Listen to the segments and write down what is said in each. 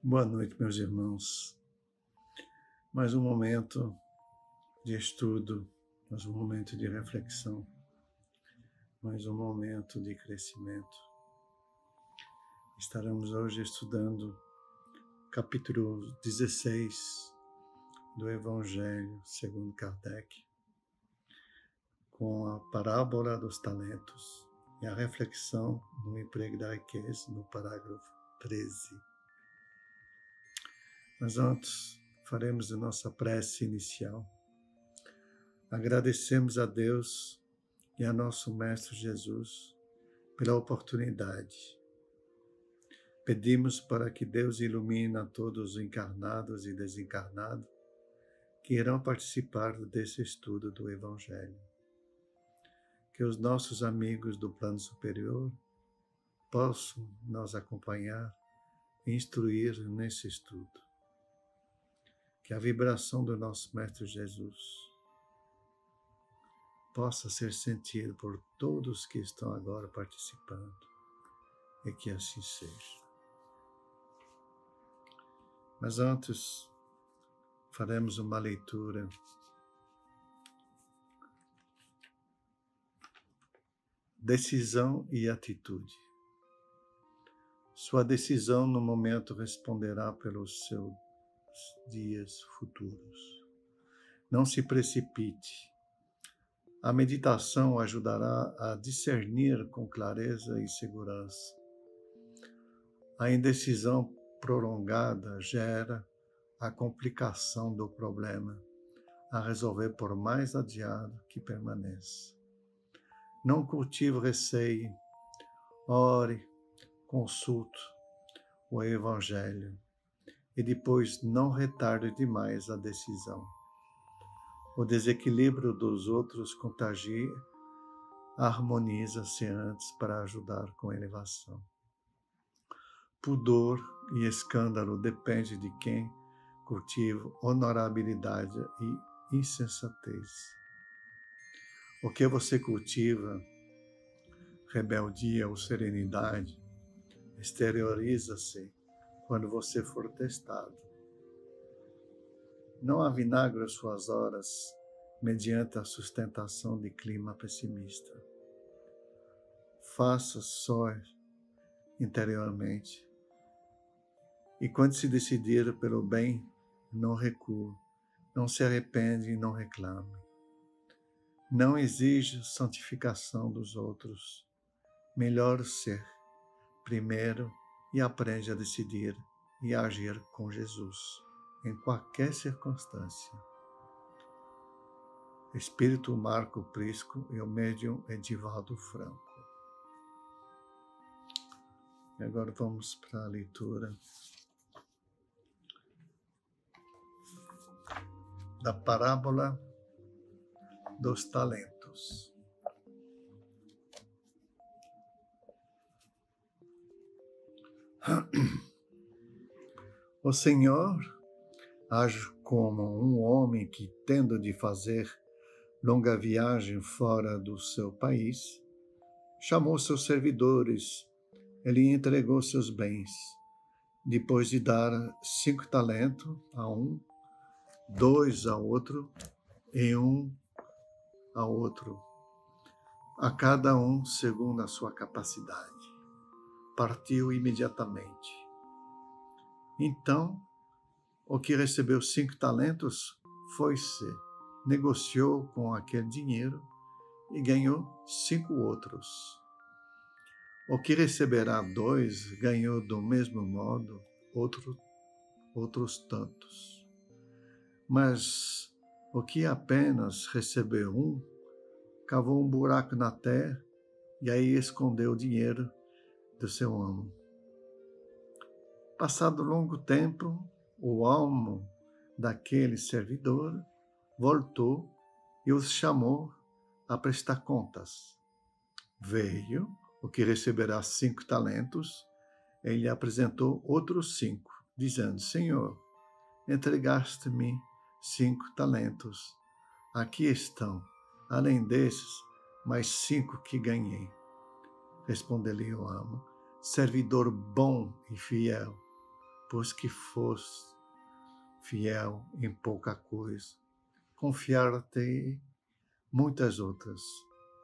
Boa noite, meus irmãos. Mais um momento de estudo, mais um momento de reflexão, mais um momento de crescimento. Estaremos hoje estudando capítulo 16 do Evangelho segundo Kardec, com a parábola dos talentos e a reflexão no emprego da riqueza, no parágrafo 13. Mas antes, faremos a nossa prece inicial. Agradecemos a Deus e a nosso Mestre Jesus pela oportunidade. Pedimos para que Deus ilumine a todos os encarnados e desencarnados que irão participar desse estudo do Evangelho. Que os nossos amigos do plano superior possam nos acompanhar e instruir nesse estudo. Que a vibração do nosso Mestre Jesus possa ser sentida por todos que estão agora participando e que assim seja. Mas antes, faremos uma leitura decisão e atitude. Sua decisão no momento responderá pelos seus dias futuros. Não se precipite. A meditação ajudará a discernir com clareza e segurança. A indecisão prolongada gera a complicação do problema a resolver por mais adiado que permaneça. Não cultive receio, ore, consulte o Evangelho e depois não retarde demais a decisão. O desequilíbrio dos outros contagia, harmoniza-se antes para ajudar com elevação. Pudor e escândalo depende de quem cultiva honorabilidade e insensatez. O que você cultiva, rebeldia ou serenidade, exterioriza-se quando você for testado. Não avinagre suas horas mediante a sustentação de clima pessimista. Faça só interiormente. E quando se decidir pelo bem, não recue, não se arrepende e não reclame. Não exija santificação dos outros. Melhor ser primeiro e aprende a decidir e a agir com Jesus, em qualquer circunstância. Espírito Marco Prisco e o médium Edivaldo Franco. E agora vamos para a leitura da parábola dos talentos. O Senhor age como um homem que, tendo de fazer longa viagem fora do seu país, chamou seus servidores e lhe entregou seus bens, depois de dar 5 talentos a um, 2 a outro e 1 a outro, a cada um segundo a sua capacidade. Partiu imediatamente. Então, o que recebeu 5 talentos foi-se, negociou com aquele dinheiro e ganhou 5 outros. O que receberá 2 ganhou do mesmo modo outros tantos. Mas o que apenas recebeu 1, cavou um buraco na terra e aí escondeu o dinheiro do seu amo. Passado longo tempo, o amo daquele servidor voltou e os chamou a prestar contas. Veio o que receberá 5 talentos, ele apresentou outros 5, dizendo: Senhor, entregaste-me 5 talentos. Aqui estão, além desses, mais 5 que ganhei. Respondeu-lhe o amo: servidor bom e fiel. pois que foste fiel em pouca coisa, confiar-te muitas outras.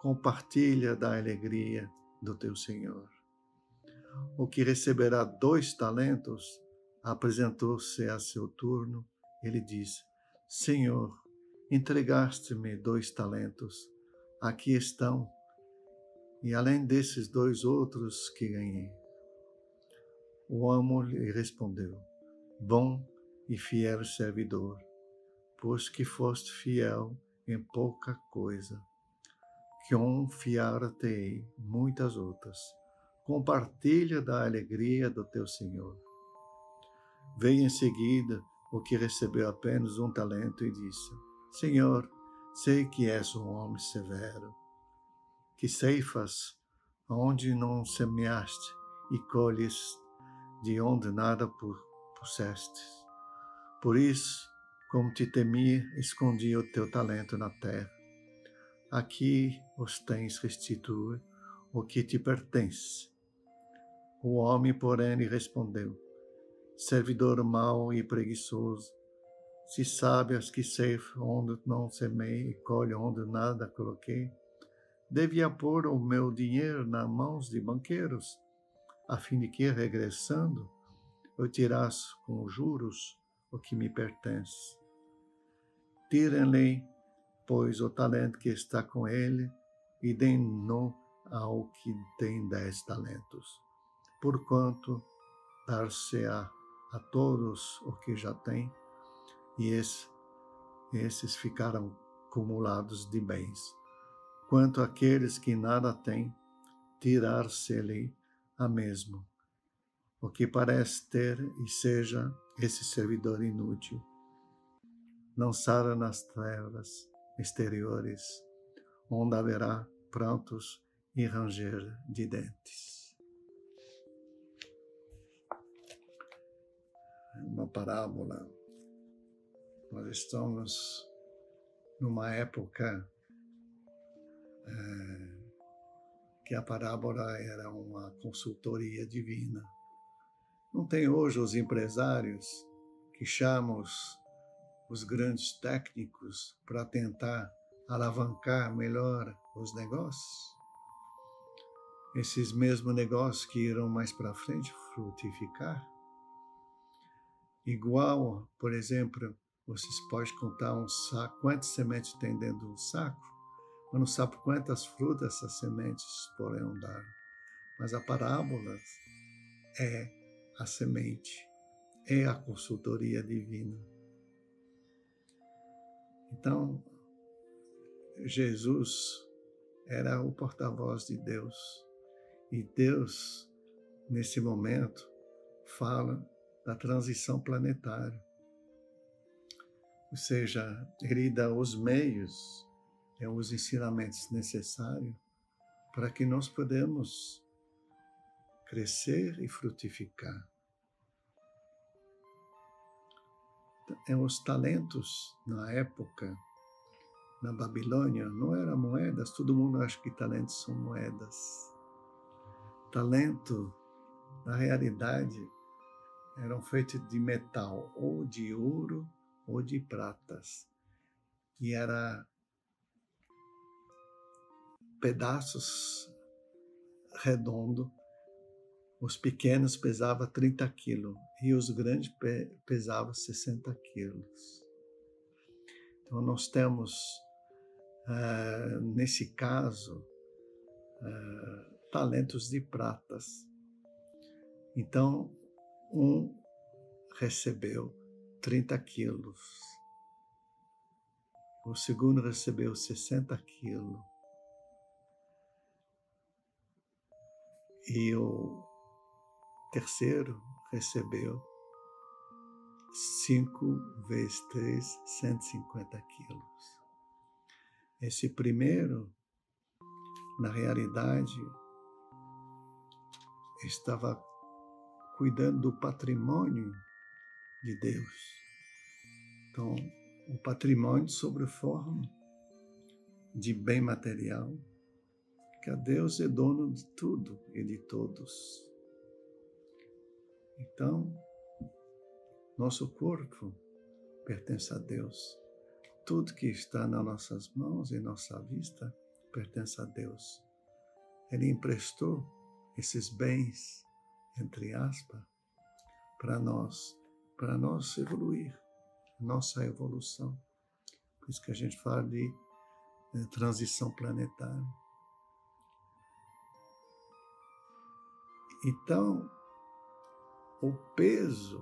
Compartilha da alegria do teu Senhor. O que receberá 2 talentos, apresentou-se a seu turno. Ele disse: Senhor, entregaste-me 2 talentos. Aqui estão, e além desses 2 outros que ganhei. O amo lhe respondeu: Bom e fiel servidor, pois que foste fiel em pouca coisa, confiar-te-ei muitas outras. Compartilha da alegria do teu Senhor. Veio em seguida o que recebeu apenas 1 talento e disse: Senhor, sei que és um homem severo, que ceifas onde não semeaste e colhes de onde nada puseste. Por isso, como te temia, escondi o teu talento na terra. Aqui os tens, restitui o que te pertence. O homem, porém, lhe respondeu: servidor mau e preguiçoso, se sabes que ceifa onde não semei e colhe onde nada coloquei, devia pôr o meu dinheiro nas mãos de banqueiros, a fim de que, regressando, eu tirasse com juros o que me pertence. Tirem-lhe, pois, o talento que está com ele e deem-no ao que tem 10 talentos. Porquanto dar-se-á a todos o que já tem, e esses ficarão acumulados de bens. Quanto àqueles que nada têm, tirar-se-lhe a mesmo o que parece ter, e seja esse servidor inútil, lançado nas trevas exteriores, onde haverá prantos e ranger de dentes. Uma parábola. Nós estamos numa época que a parábola era uma consultoria divina. Não tem hoje os empresários que chamam os grandes técnicos para tentar alavancar melhor os negócios? Esses mesmos negócios que irão mais para frente frutificar? Igual, por exemplo, vocês podem contar um saco, quantas sementes tem dentro de um saco, mas não sabe quantas frutas essas sementes poderão dar. Mas a parábola é a semente, é a consultoria divina. Então, Jesus era o porta-voz de Deus. E Deus, nesse momento, fala da transição planetária. Ou seja, ele dá os meios, os ensinamentos necessários para que nós podemos crescer e frutificar. Os talentos, na época, na Babilônia, não eram moedas. Todo mundo acha que talentos são moedas. Talento, na realidade, eram feitos de metal, ou de ouro, ou de pratas. E eram pedaços redondos. Os pequenos pesavam 30 quilos e os grandes pesavam 60 quilos. Então, nós temos, nesse caso, talentos de pratas. Então, um recebeu 30 quilos. O segundo recebeu 60 quilos. E o terceiro recebeu 5 vezes 3, 150 quilos. Esse primeiro, na realidade, estava cuidando do patrimônio de Deus. Então, o patrimônio sob forma de bem material, que Deus é dono de tudo e de todos. Então, Nosso corpo pertence a Deus. Tudo que está nas nossas mãos e nossa vista pertence a Deus. Ele emprestou esses bens, entre aspas, para nós evoluir, nossa evolução. Por isso que a gente fala de transição planetária. Então, o peso,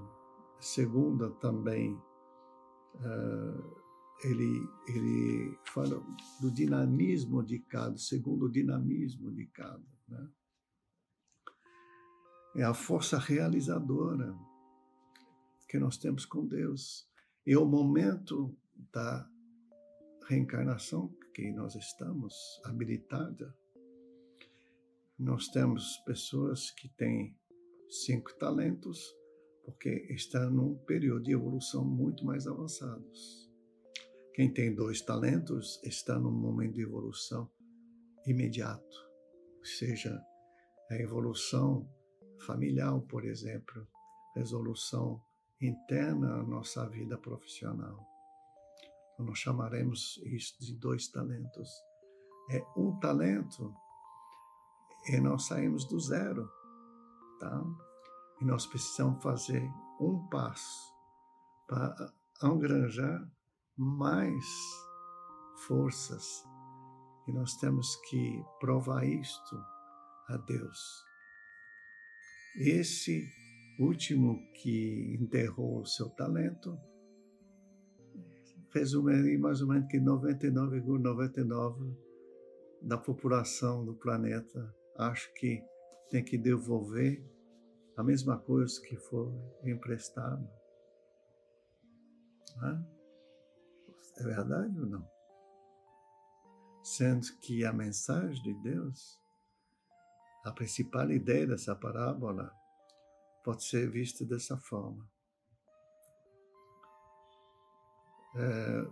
segundo também, ele fala do dinamismo de cada, segundo o dinamismo de cada, né? É a força realizadora que nós temos com Deus. E o momento da reencarnação que nós estamos habilitados, nós temos pessoas que têm 5 talentos, porque estão num período de evolução muito mais avançados. Quem tem 2 talentos está num momento de evolução imediato, ou seja, a evolução familiar, por exemplo, resolução interna à nossa vida profissional. Então, nós chamaremos isso de 2 talentos. É um talento e nós saímos do zero, tá? E nós precisamos fazer um passo para engranjar mais forças. E nós temos que provar isto a Deus. Esse último que enterrou o seu talento, resumiria mais ou menos que 99,99% da população do planeta acho que tem que devolver a mesma coisa que foi emprestado. É verdade ou não? Sendo que a mensagem de Deus, a principal ideia dessa parábola, pode ser vista dessa forma.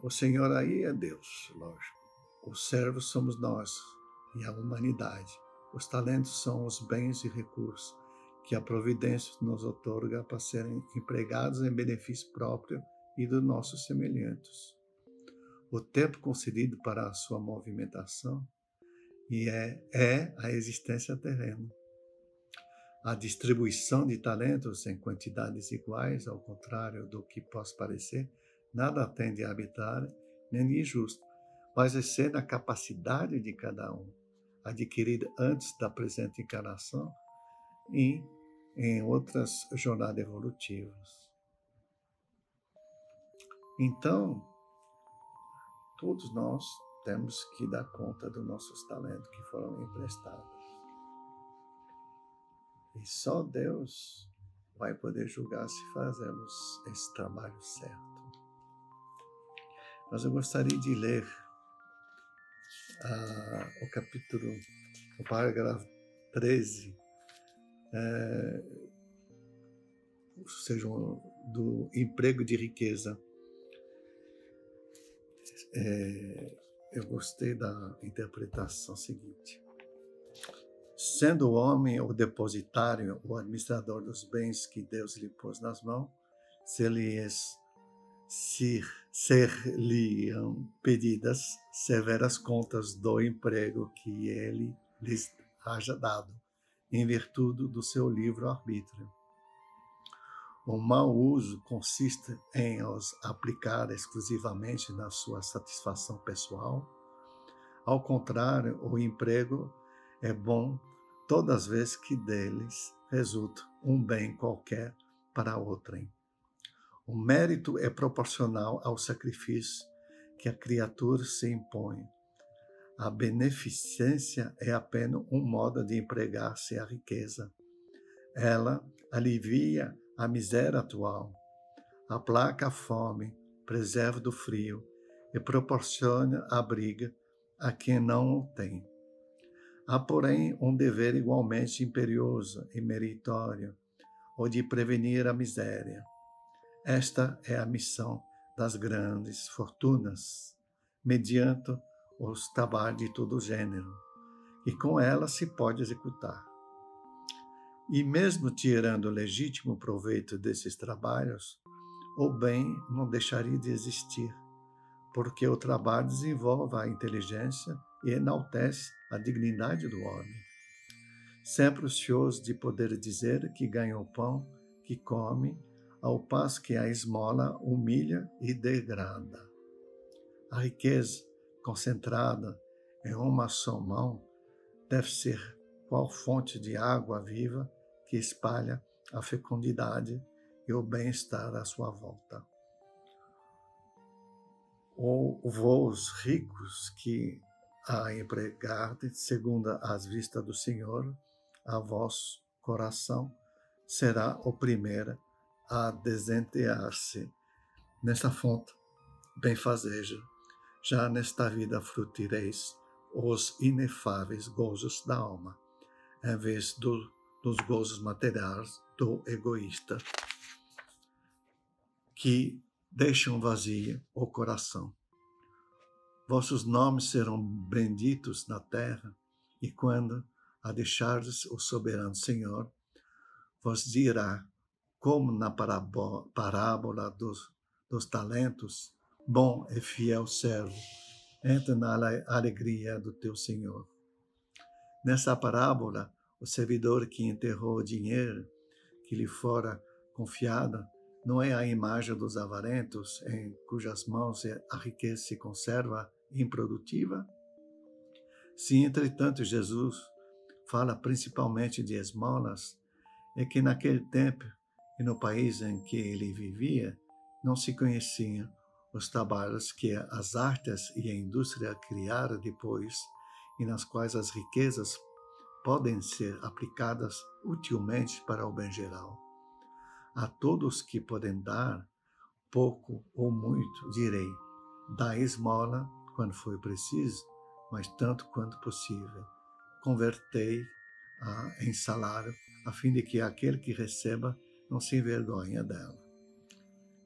O Senhor aí é Deus, lógico. Os servos somos nós e a humanidade. Os talentos são os bens e recursos que a providência nos outorga para serem empregados em benefício próprio e dos nossos semelhantes. O tempo concedido para a sua movimentação é a existência terrena. A distribuição de talentos em quantidades iguais, ao contrário do que possa parecer, nada tem de arbitrário nem de injusto, mas excede a capacidade de cada um, adquirida antes da presente encarnação e em outras jornadas evolutivas. Então, todos nós temos que dar conta dos nossos talentos que foram emprestados. E só Deus vai poder julgar se fazemos esse trabalho certo. Mas eu gostaria de ler o parágrafo 13, ou seja, do emprego de riqueza. Eu gostei da interpretação seguinte. Sendo o homem o depositário, o administrador dos bens que Deus lhe pôs nas mãos, ser-lhe-ão pedidas severas contas do emprego que ele lhes haja dado, em virtude do seu livre-arbítrio. O mau uso consiste em os aplicar exclusivamente na sua satisfação pessoal. Ao contrário, o emprego é bom todas as vezes que deles resulta um bem qualquer para outrem. O mérito é proporcional ao sacrifício que a criatura se impõe. A beneficência é apenas um modo de empregar-se a riqueza. Ela alivia a miséria atual, aplaca a fome, preserva do frio e proporciona abrigo a quem não o tem. Há, porém, um dever igualmente imperioso e meritório, o de prevenir a miséria. Esta é a missão das grandes fortunas, mediante os trabalhos de todo gênero, e com ela se pode executar. E mesmo tirando legítimo proveito desses trabalhos, o bem não deixaria de existir, porque o trabalho desenvolve a inteligência e enaltece a dignidade do homem. Sempre ocioso de poder dizer que ganha o pão que come, ao passo que a esmola humilha e degrada. A riqueza concentrada em uma só mão deve ser qual fonte de água viva que espalha a fecundidade e o bem-estar à sua volta. Ou voos ricos que a empregar, segundo as vistas do Senhor, a vosso coração será o primeiro a desentear-se nessa fonte benfazeja. Já nesta vida frutireis os inefáveis gozos da alma, em vez dos gozos materiais do egoísta, que deixam vazio o coração. Vossos nomes serão benditos na terra, e quando a deixardes o soberano Senhor, vos dirá, como na parábola dos talentos, bom e fiel servo, entra na alegria do teu Senhor. Nessa parábola, o servidor que enterrou o dinheiro que lhe fora confiado não é a imagem dos avarentos em cujas mãos a riqueza se conserva improdutiva? Se, entretanto, Jesus fala principalmente de esmolas, é que naquele tempo e no país em que ele vivia, não se conheciam os trabalhos que as artes e a indústria criaram depois e nas quais as riquezas podem ser aplicadas utilmente para o bem geral. A todos que podem dar, pouco ou muito, direi, dá esmola quando for preciso, mas tanto quanto possível. Convertei-a em salário, a fim de que aquele que receba não se envergonhe dela.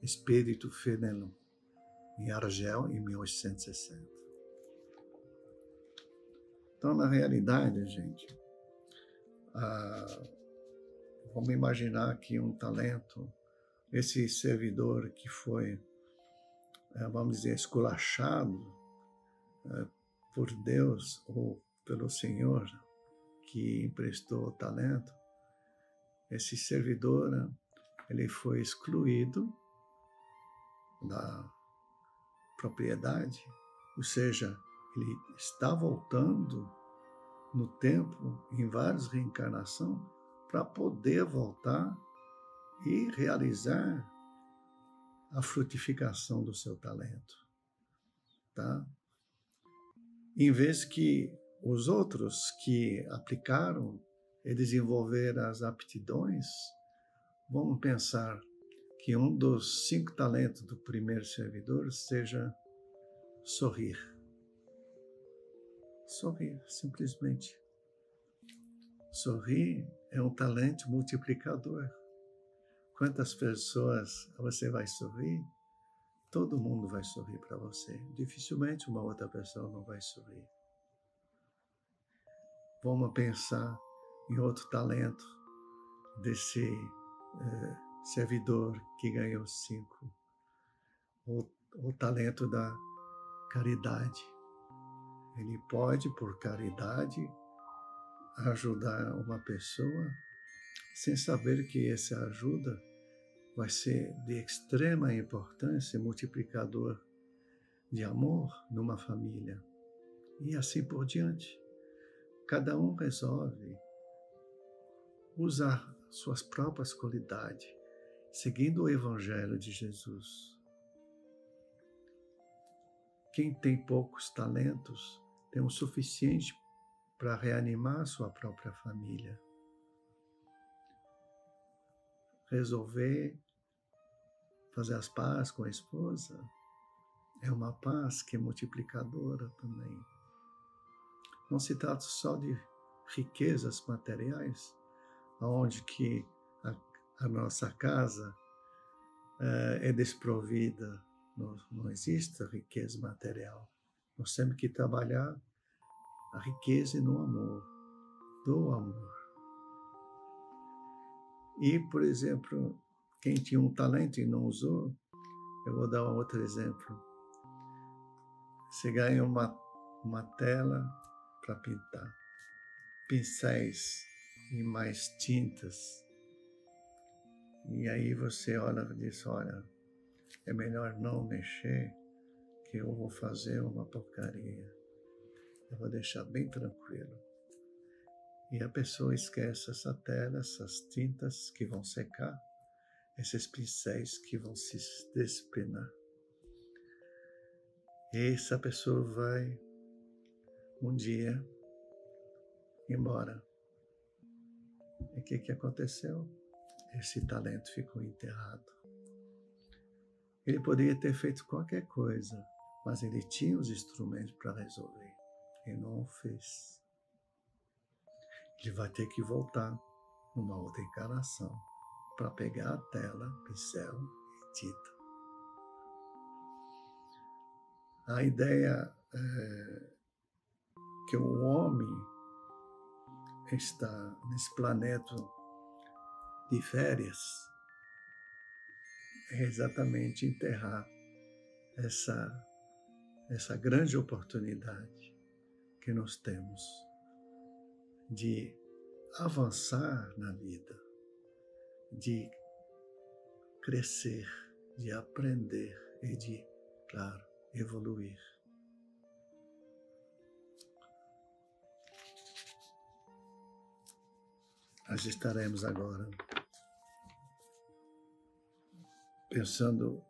Espírito Fenelon, em Argel, em 1860. Então, na realidade, gente, vamos imaginar que um talento, esse servidor que foi, vamos dizer, esculachado por Deus ou pelo Senhor que emprestou o talento, esse servidor, ele foi excluído da propriedade, ou seja, ele está voltando no tempo, em várias reencarnações, para poder voltar e realizar a frutificação do seu talento, tá? Em vez que os outros que aplicaram e desenvolveram as aptidões, vamos pensar que um dos 5 talentos do primeiro servidor seja sorrir. Sorrir, simplesmente. Sorrir é um talento multiplicador. Quantas pessoas você vai sorrir? Todo mundo vai sorrir para você. Dificilmente uma outra pessoa não vai sorrir. Vamos pensar em outro talento desse servidor que ganhou 5. O talento da caridade. Ele pode, por caridade, ajudar uma pessoa sem saber que essa ajuda vai ser de extrema importância, multiplicador de amor numa família. E assim por diante. Cada um resolve usar suas próprias qualidades, seguindo o Evangelho de Jesus. Quem tem poucos talentos tem o suficiente para reanimar sua própria família. Resolver fazer as pazes com a esposa é uma paz que é multiplicadora também. Não se trata só de riquezas materiais, onde que a nossa casa é desprovida, não existe riqueza material. Nós temos que trabalhar a riqueza no amor, do amor. E, por exemplo, quem tinha um talento e não usou, Eu vou dar um outro exemplo. Você ganha uma tela para pintar, pincéis e mais tintas. E aí você olha e diz, olha, é melhor não mexer, que eu vou fazer uma porcaria. Eu vou deixar bem tranquilo. E a pessoa esquece essa tela, essas tintas que vão secar, esses pincéis que vão se despenar. E essa pessoa vai, um dia, embora. E o que aconteceu? Esse talento ficou enterrado. Ele poderia ter feito qualquer coisa, mas ele tinha os instrumentos para resolver. E não o fez. Ele vai ter que voltar numa outra encarnação para pegar a tela, pincel e tinta. A ideia é que o homem está nesse planeta de férias é exatamente enterrar essa grande oportunidade que nós temos de avançar na vida, de crescer, de aprender e de, claro, evoluir. Nós estaremos agora pensando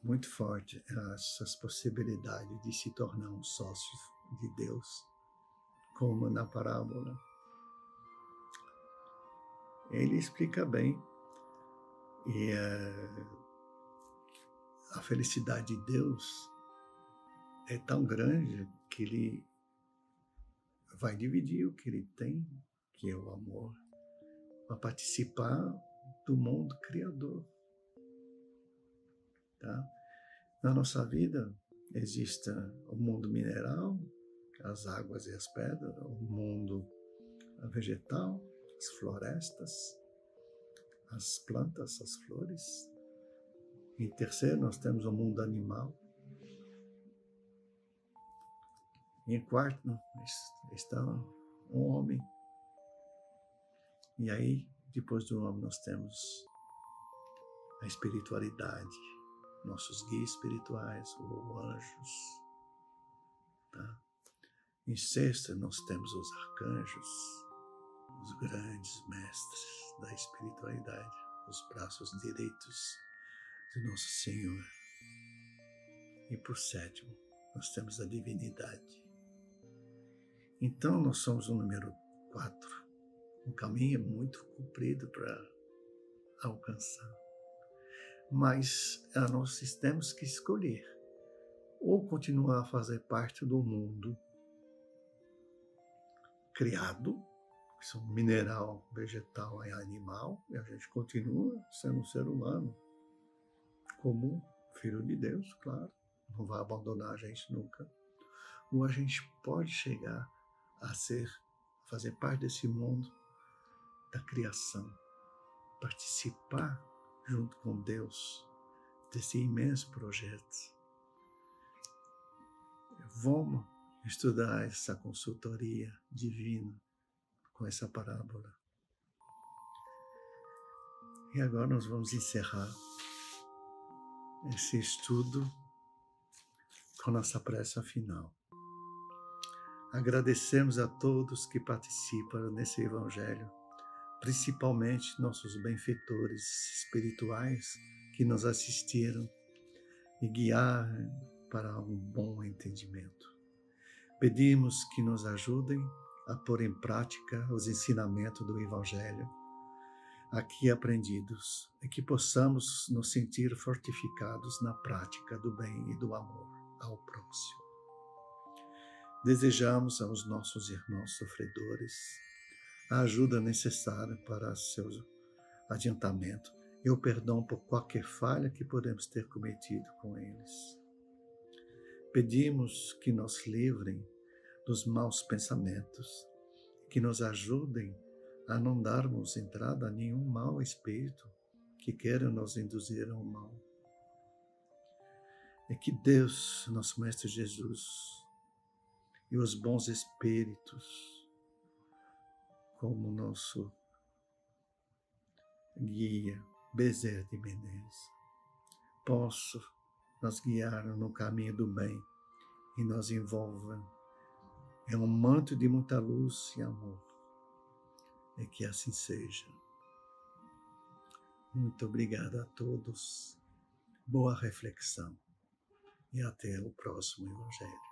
muito forte essas possibilidades de se tornar um sócio de Deus, como na parábola. Ele explica bem, e a felicidade de Deus é tão grande que ele vai dividir o que ele tem, que é o amor, para participar do mundo criador. Tá? Na nossa vida existe o mundo mineral, as águas e as pedras, o mundo vegetal, as florestas, as plantas, as flores. Em terceiro, nós temos o mundo animal. E em quarto, está um homem. E aí, depois do homem, nós temos a espiritualidade, nossos guias espirituais, ou anjos. Tá? Em sexto, nós temos os arcanjos, os grandes mestres da espiritualidade, os braços direitos de Nosso Senhor. E por sétimo, nós temos a divindade. Então, nós somos o número 4. O caminho é muito comprido para alcançar. Mas nós temos que escolher ou continuar a fazer parte do mundo criado, que são mineral, vegetal e animal, e a gente continua sendo um ser humano comum, filho de Deus, claro, não vai abandonar a gente nunca. Ou a gente pode chegar a fazer parte desse mundo da criação, participar junto com Deus desse imenso projeto. Vamos estudar essa consultoria divina com essa parábola. E agora nós vamos encerrar esse estudo com nossa prece final. Agradecemos a todos que participam nesse Evangelho, principalmente nossos benfeitores espirituais que nos assistiram e guiaram para um bom entendimento. Pedimos que nos ajudem a pôr em prática os ensinamentos do Evangelho aqui aprendidos e que possamos nos sentir fortificados na prática do bem e do amor ao próximo. Desejamos aos nossos irmãos sofredores a ajuda necessária para seu adiantamento e o perdão por qualquer falha que podemos ter cometido com eles. Pedimos que nos livrem dos maus pensamentos, que nos ajudem a não darmos entrada a nenhum mau espírito que queira nos induzir ao mal. é que Deus, nosso Mestre Jesus, e os bons espíritos, como nosso guia Bezerra de Menezes, possam nos guiar no caminho do bem e nos envolvam em um manto de muita luz e amor. E que assim seja. Muito obrigado a todos. Boa reflexão. E até o próximo Evangelho.